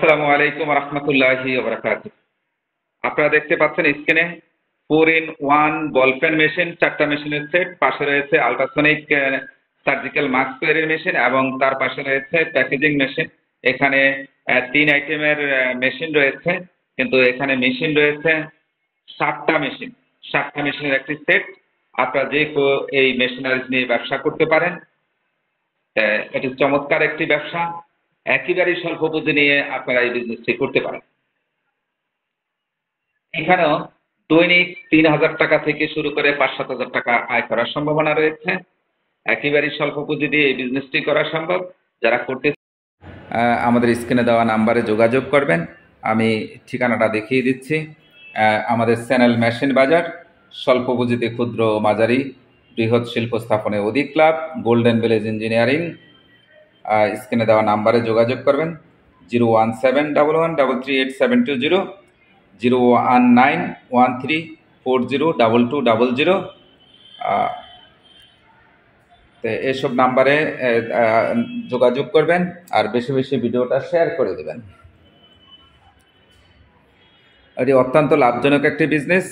আসসালামু আলাইকুম রহমতুল্লাহি ওয়া বারাকাতুহু। আপনারা দেখতে পাচ্ছেন স্ক্রিনে 4-in-1 বল পেন মেশিন, 4টা মেশিনের সেট। পাশে রয়েছে আল্ট্রাসনিক সার্জিক্যাল মাস্ক তৈরির মেশিন এবং তার পাশে রয়েছে প্যাকেজিং মেশিন। এখানে 3 আইটেমের মেশিন রয়েছে, কিন্তু এখানে মেশিন রয়েছে 7টা মেশিন। 7টা মেশিনের একটি সেট। আপনারা এই মেশিনারিজ নিয়ে ব্যবসা করতে পারেন। এটি চমৎকার একটি ব্যবসা। একেবারেই স্বল্প পুঁজি নিয়ে আপনারা এই বিজনেসটি করতে পারেন। এখানেও দৈনিক 3,000 টাকা থেকে শুরু করে 5-7 হাজার টাকা আয় করার সম্ভাবনা রয়েছে। একেবারেই স্বল্প পুঁজি দিয়ে এই বিজনেসটি করা সম্ভব। যারা করতে আমাদের স্ক্রিনে দেওয়া নাম্বারে যোগাযোগ করবেন। আমি ঠিকানাটা দেখিয়ে দিচ্ছি। আমাদের চ্যানেল মেশিন বাজার, স্বল্প পুঁজিতে ক্ষুদ্র ও মাঝারি বৃহৎ শিল্প স্থাপনে অধিক লাভ, গোল্ডেন ভিলেজ ইঞ্জিনিয়ারিং। স্ক্রিনে দেওয়া নাম্বারে যোগাযোগ করবেন। 01711338720, 01913402200। তো এসব নাম্বারে যোগাযোগ করবেন আর বেশি বেশি ভিডিওটা শেয়ার করে দেবেন। এটি অত্যন্ত লাভজনক একটি বিজনেস।